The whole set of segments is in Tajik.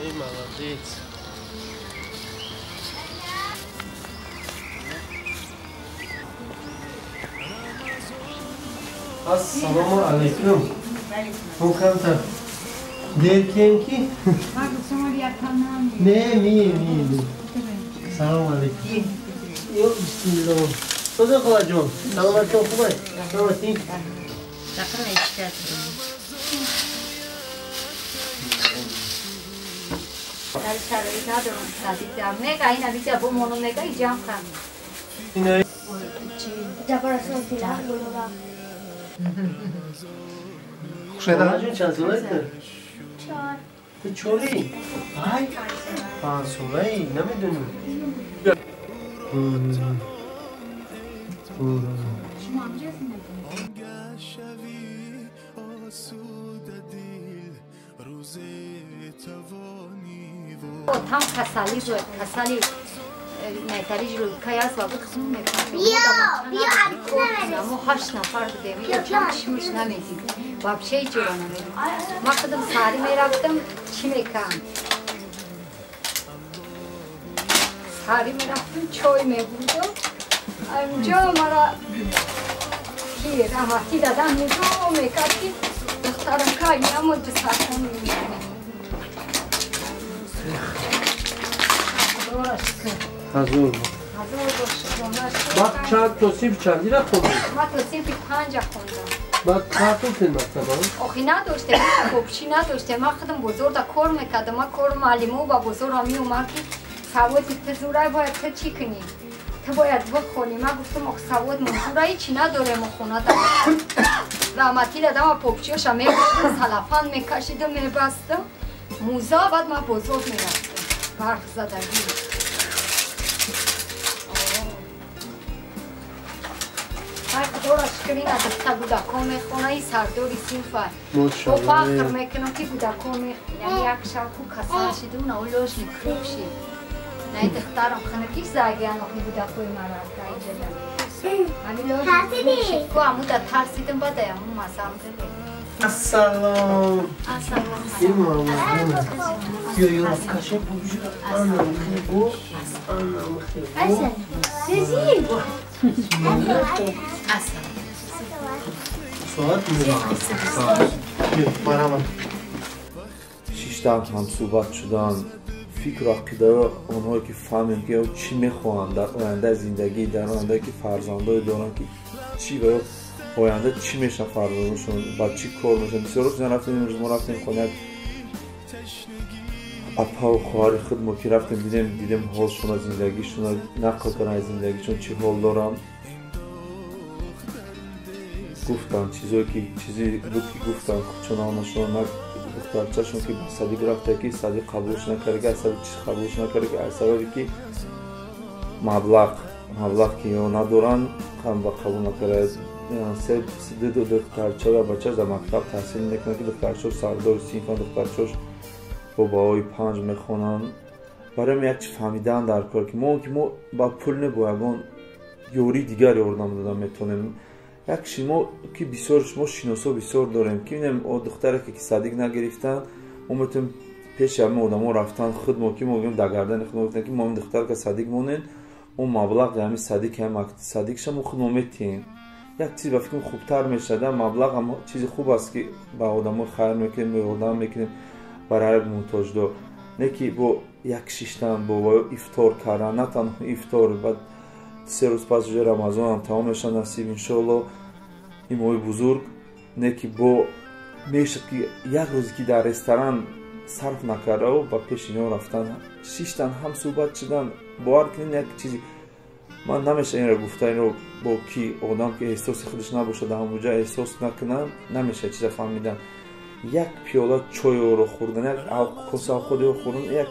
Ey молодец. Assalomu alaykum. Mukamtar. Derken ki? Ne mi? Selamun aleyküm. Yok bismillah. Soda kalacağım. Selamat çok kolay. Selamat iyi. Sakın işte. Kuşaydan çan solaydı. Çar. Bu çori. Ay. Ha solay. Ne mi dönüyor? Şunu amcası ne? Tam kasali zo, kasali metali jo kayas var. Bu kısmı metali. Bia artık Ama haş nafar dedim. Çok şişmiş namezi. Bab şey çorana dedim. Maksadım sari meraktım çimekan. Sari meraktım çoy mevudum. Amca mara ki rahmeti dadam nizo mekati. Doktorum kaynağı mı cesarım. Hazır mı? Bak çat tosif çandira koydu. Bak tosif panca koydu. Bak kartı tırnak tabanı. Oxina doşte, kopşina doşte. Ma xadım bozor da kor mekadım. Ma kor malimu ba bozor ami umar ki savoti tezurای باید تو چی کنی؟ تو باید بخونی. ما گفتم اخ سواد منظورایی چی نداره مخونه دارم. رحمتی دادم و پوپچیوشم میگفتم سلفان میکشید و میبستم. موزا بعد ما بزرگ میرفتم. برق زدگی. برق دورش کنین از تا بودکان میخونه ای سردوری سینفر. با فخر میکنم که بودکان میخونه. یک شب کو کسان شدون اولوش میکروب شد. نه دخترم خانه کیش زاگیان اخی بودکوی مرا کای جدن. همین لوش شد کو عمود ترسیدم بده همون مسام کرده. Assalam. Assalam. İmam. Yok kaşe bucu. Anam bu. Anam bu. Aslan. Sezin. Assalam. Suat mı? Suat. Yok bana bak. شیشتن هم صحبت شدن فکر عقیده آنهایی که فهمیم که چی میخوان در آینده زندگی در آینده که فرزندای دارن که چی و آینده چی میشن فرزندشون با چی کار میشن بسیار روز رفتیم امروز ما رفتیم خونه اپا و خواهر خودمو که رفتیم دیدیم حالشون از زندگیشون نقل کردن از زندگیشون چی حال دارن گفتن چیزی بود که گفتن چون آنشون دخترچه‌شون که صدیق رفته که صدیق قبولش نکرده اصلا چیز قبولش نکرده که از سببی که مبلغ که یا ندارن هم با قبول نکرده سه دو دخترچه و بچه‌ش در مکتب تحصیل میکنن که دخترچه‌ش سردار سینفان دخترچه‌ش با بابای 5 میخونن برای من یک فهمیدن در کار که ما با پول نباید یوری دیگری آوردن دادن میتونیم یک شما که بسیار شما شناسا بسیار داریم که اینم او دختره که صدیق نگرفتن ما میتونیم پیش همه آدما رفتن خود ما که ما میگیم در گردن خود گفتن که ما این دختر که صدیق مونن اون مبلغ همین صدیق هم صدیق شما خود میتین یک چیز به فکر خوبتر میشد مبلغ هم چیز خوب است که با آدما خیر میکنیم به آدم میکنیم برای هر محتاج دو نه که با یک شیشتن با افطار کردن نه تنها افطار بعد 3 روز پس روز رمضان هم تمام میشن نصیب انشالله این موی بزرگ نه که با میشه که یک روزی که در رستوران صرف نکرده و با پیش اینا رفتن شیشتن هم صحبت شدن باور کنین یک چیزی من نمیشه این رو گفته این رو با کی آدم که احساس خودش نباشه در همونجا احساس نکنن نمیشه چیز فهمیدن یک پیاله چای رو خوردن یک کاسه خودی رو خوردن یک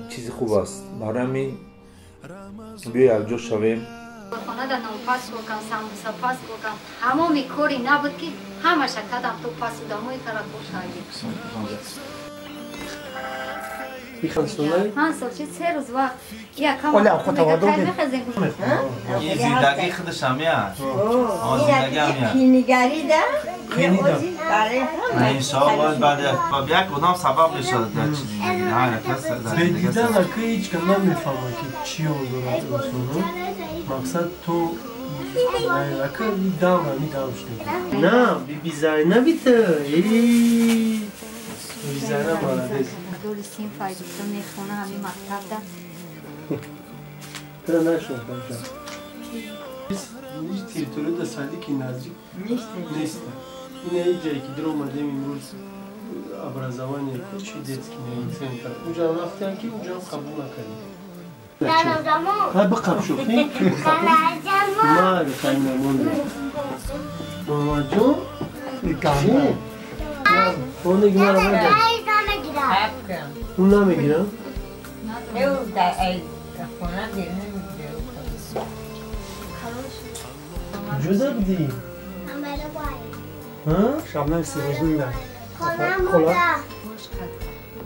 چیز خوب است برای من بیا یک جا شویم خانه در نام پس بکن سموسا پس بکن همه کاری نبود که همه شکدم تو پس دموی کرد خوش بیخوان سولای؟ من سال چه 3 روز وقت یکم ولی خود توادو این زندگی خودش هم میاد زندگی هم میاد پینگری ده خیلیدم انشاءالله بعد یک کدام سبب میشه در چیزی نگیره هر کس در به زندگی دیدن اکه هیچ کم نمیفهمه که چی آزارت رسونه مقصد تو اکه دام شده نه بی زینبی ته بی زینب مالدیز دوری سیم فایدوستم میخونه همین مکتب ده تره نشون کنجا هیچ تیرتوری ده سالی که نزدیک نیست اینه ای جایی که در اومدیم امروز ابرازوانی چی دیتسکی نمیزن کرد اونجا رفتن که اونجا قبول نکردیم های بقب شوخی ما خیلی نمونده ماما جون چی؟ اون نگی مرا بده اون نمیگیرم؟ جوزه بدی؟ ها؟ شامل سیروزون ده خلا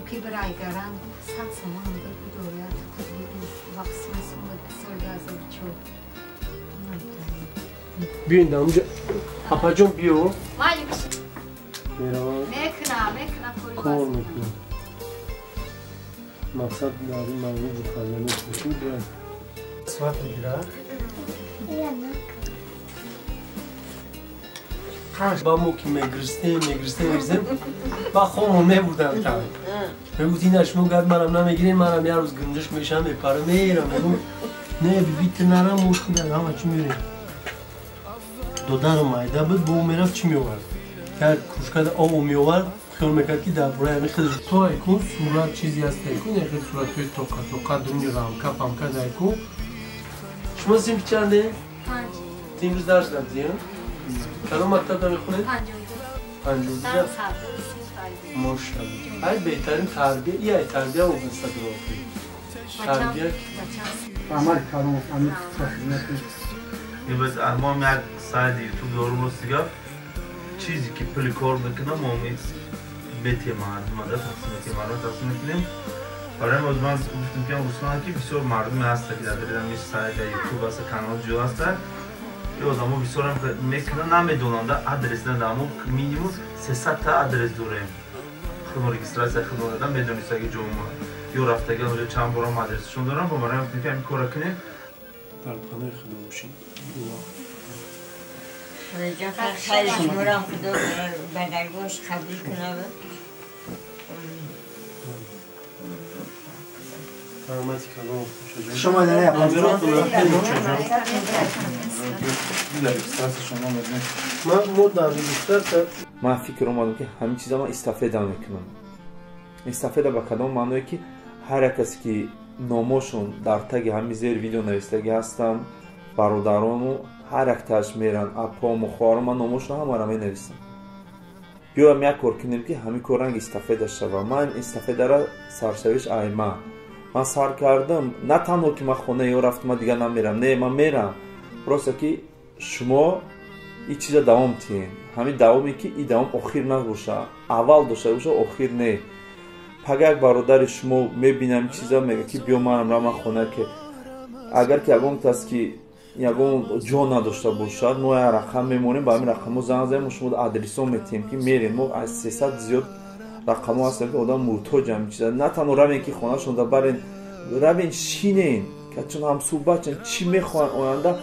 کی برای گران سال سمان ده کدوریات کدوری واکسن سمت سردازه چو بیاین ده اونجا پاپا جون بیو مالیکس میرم میکنم کار کاری میکنم مقصد داریم معنی خانه میکنیم بیاین صفت میگیره با مو که میگرستیم با خونم میبودم تایم میگوت این اشمو گرد منم نمیگیرین منم یه روز گندش میشم میپره میرم میگم نه بیبیت نرم مشکل همه چی میریم دودن رو مایده بود با اون میرفت چی میورد که کشکد آو میورد خیال میکرد که در برای همی خیلی تو ایکون صورت چیزی هست ایکون یکی صورت توی توقع درونی رامکا پامکا دایکون شما سیم چنده؟ 5 تیم روز درس دادیم؟ کدام مکتب داری خونه؟ 52 ماشاءالله های بهترین تربیه ای تربیه و بسته دروخی تربیه عمل کارو عمل خدمت این بس ما هم یک سایت یوتیوب دارم رستگاه چیزی که پلی کار میکنم ما می بیتی مردم ده تقسیم میکنیم برای ما من گفتم که روسان که بسیار مردم هست که در دلیل همیشه سایت یوتیوب هست کانال جو هست یه آدم ها بسیار هم میکنن نمیدونن ده آدرس ندارم اما مینیموم 300 تا آدرس داریم خودم رجیستراسیون خودم دادم بدونید که جمعه یا رفته گل یا چند بارم آدرسشون دارم با من گفتم که این کارا کنیم در خانه خودم باشین خیلی شمارم خدا بدرگاش قبول کنم سلامتی کدام شما داره من مود در رجیستر من فکر اومدم که همین چیزا من استفاده میکنم استفاده با کدام معنی که هر کسی که نامشون در تگ همین زیر ویدیو نوشتگی هستم برادرامو هر یک تاش میرن اپام و خوارم من نامشون همه را مینویسم بیایم یک کار کنیم که همین کارنگ استفاده شوه من استفاده را سرشویش ایما من سر کردم نه تنها که من خونه یا رفتم من دیگه نمیرم نه من میرم просто که شما این چیزا دوام تین همین دوامی که این دوام آخر نباشه اول داشته باشه آخر نه پگه یک برادر شما میبینم چیزا میگه که بیا منم رام خونه که اگر که یگون کس که یگون جا نداشته باشد ما یک رقم میمونیم با همین رقم زنگ زنیم شما آدرسو میتیم که میرین ما از 300 زیاد رقم هستیم که آدم محتاج هم چیزا نه تنها روین که خونه شونده برین روین شینین که چون هم صحبت چی میخوان آینده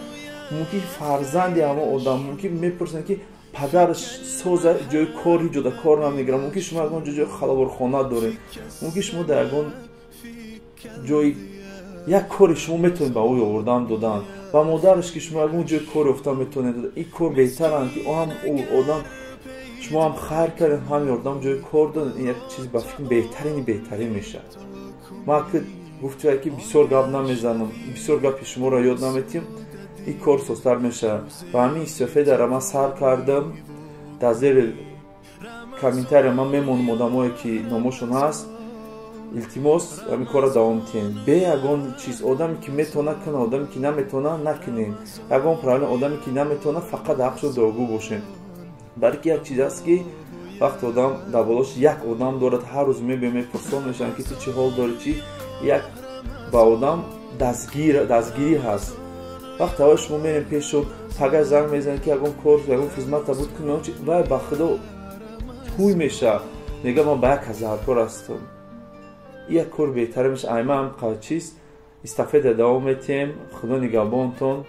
ممکن فرزندی همه آدم ممکن میپرسن که پدرش سوز جای کاری جدا کار نمیگیرم ممکن شما اگه جای خلوار خانه دارین ممکن شما در اگه جای یک کاری شما میتونید به اوی آوردن دادن و مادرش که شما اگه جای کار افتاد میتونید دادن این کار بهترن که هم او آدم شما هم خیر کردن هم یاردم جای کار دادن این یک چیز با فکر بهترین میشه ما که گفتم که بسیار گپ نمیزنم بسیار گپ شما را یاد نمیتیم این کار سوستر میشه و همین استفاده را من سر کردم در زیر کامنتر من میمونم آدمایی که نامشون هست التماس همین کار را دوام تین به یگان چیز آدمی که میتونه کنه آدمی که نمیتونه نکنین یگان پرابلم آدمی که نمیتونه فقط حقشو داغو باشین بلکه یک چیز است که وقت آدم در بالاش یک آدم دارد هر روز میبینه پرسان میشن که تو چه حال داری چی یک با آدم دستگیری هست وقت هوا شما میرین پیشون پگه زنگ میزنید که اگه کار اگه خدمت بود کنه و با خدا توی میشه میگه ما با 1000 کار هستم یک کار بهتره میشه ایمه هم چیست استفاده دوام میتیم خدا نگهبانتون